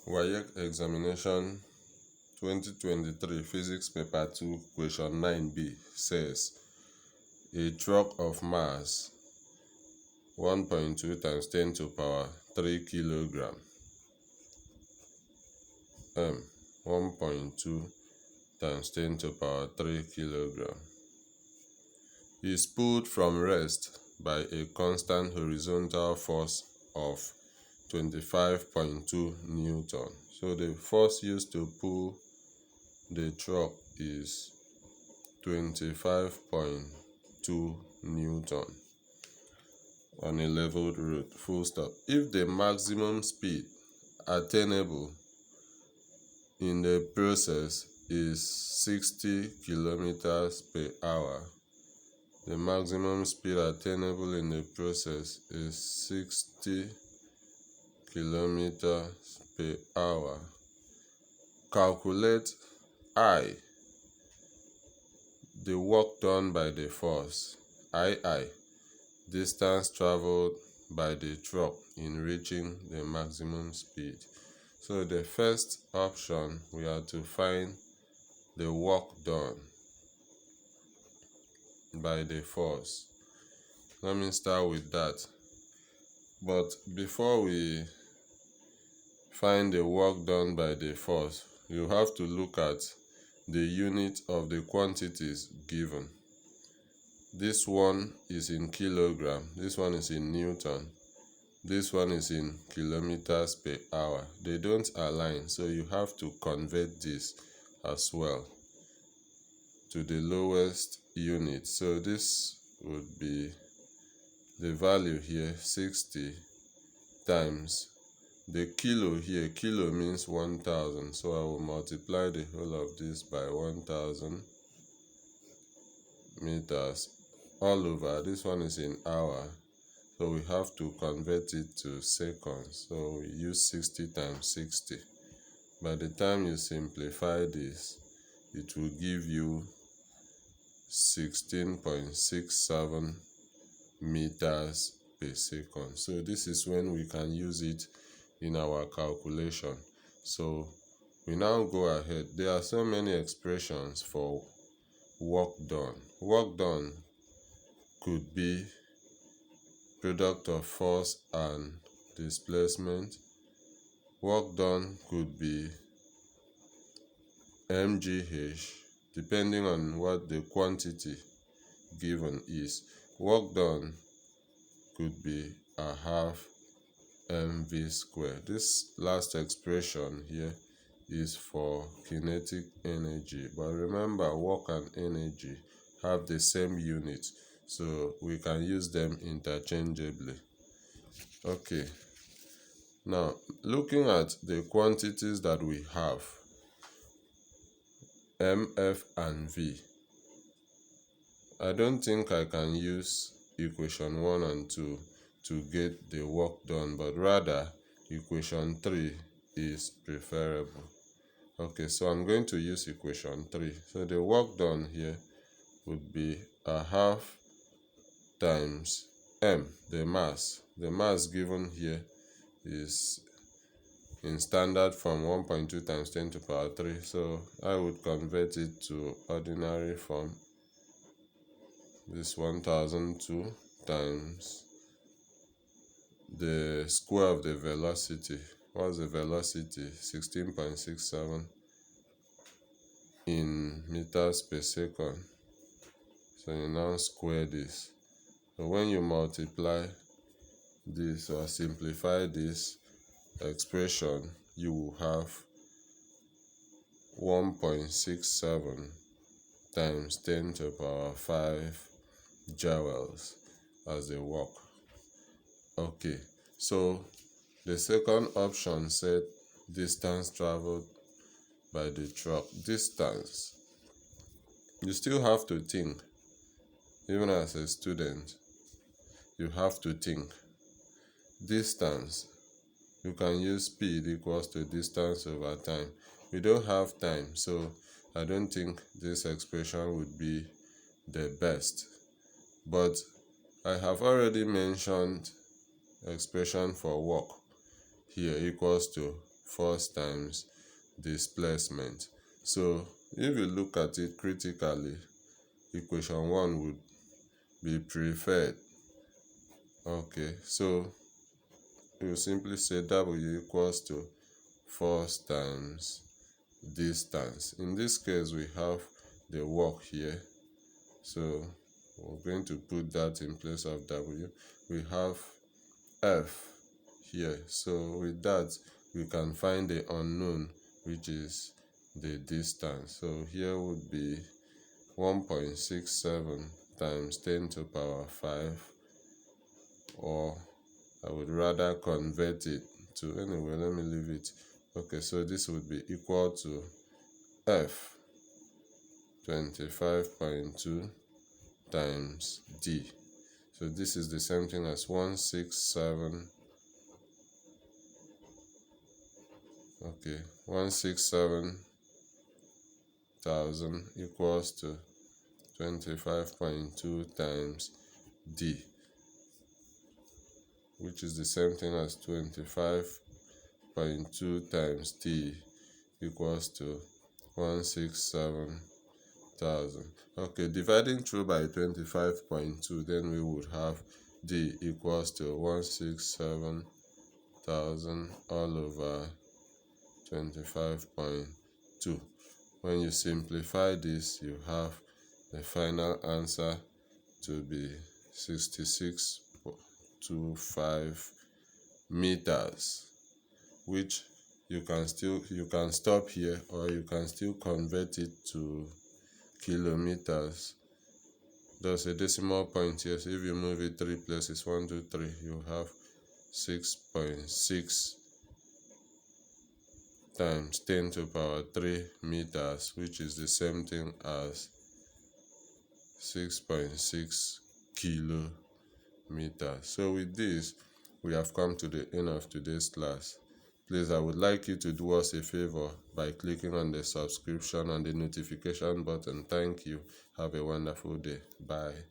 WAEC examination 2023 physics paper 2 question 9b says a truck of mass 1.2 times 10 to power 3 kilogram m 1.2 times 10 to power 3 kilogram is pulled from rest by a constant horizontal force of 25.2 Newton. So the force used to pull the truck is 25.2 Newton on a leveled road, full stop. If the maximum speed attainable in the process is 60 kilometers per hour, the maximum speed attainable in the process is 60 kilometers per hour. Calculate I, the work done by the force, II, distance traveled by the truck in reaching the maximum speed. So the first option, we are to find the work done by the force. Let me start with that. But before we find the work done by the force, you have to look at the unit of the quantities given. This one is in kilogram, this one is in Newton, this one is in kilometers per hour. They don't align, so you have to convert this as well to the lowest unit. So this would be the value here, 60 times the kilo here. Kilo means 1000, so I will multiply the whole of this by 1000 meters all over. This one is in hour, so we have to convert it to seconds, so we use 60 times 60. By the time you simplify this, it will give you 16.67 meters per second. So this is when we can use it in our calculation. So we now go ahead. There are so many expressions for work done. Work done could be product of force and displacement. Work done could be mgh, depending on what the quantity given is. Work done could be a half mv squared. This last expression here is for kinetic energy, but remember, work and energy have the same unit, so we can use them interchangeably. Okay, now looking at the quantities that we have, mf and v, I don't think I can use equation 1 and 2 to get the work done, but rather equation 3 is preferable. Okay, so I'm going to use equation 3. So the work done here would be a half times m, the mass. The mass given here is in standard form 1.2 times 10 to the power 3. So I would convert it to ordinary form. This 1002 times the square of the velocity. What's the velocity? 16.67 in meters per second. So you now square this. So when you multiply this or simplify this expression, you will have 1.67 times 10 to the power 5 joules as the work. Okay, so the second option said distance traveled by the truck. Distance, you still have to think. Even as a student, you have to think. Distance, you can use speed equals to distance over time. We don't have time, so I don't think this expression would be the best. But I have already mentioned expression for work here equals to force times displacement. So if you look at it critically, equation 1 would be preferred. Okay, so you simply say W equals to force times distance. In this case, we have the work here, so we're going to put that in place of W. We have F here, so with that we can find the unknown, which is the distance. So here would be 1.67 times 10 to the power 5, or I would rather convert it to, anyway, let me leave it. Okay, so this would be equal to F 25.2 times D. So this is the same thing as 167,000 equals to 25.2 times D, which is the same thing as 25.2 times T equals to 167,000. Okay, dividing through by 25.2, then we would have D equals to 167,000 all over 25.2. When you simplify this, you have the final answer to be 66.25 meters, which you can stop here, or you can still convert it to kilometers. There's a decimal point here, so if you move it 3 places, 1, 2, 3, you have 6.6 times 10 to the power 3 meters, which is the same thing as 6.6 kilometers. So with this, we have come to the end of today's class. Please, I would like you to do us a favor by clicking on the subscription and the notification button. Thank you. Have a wonderful day. Bye.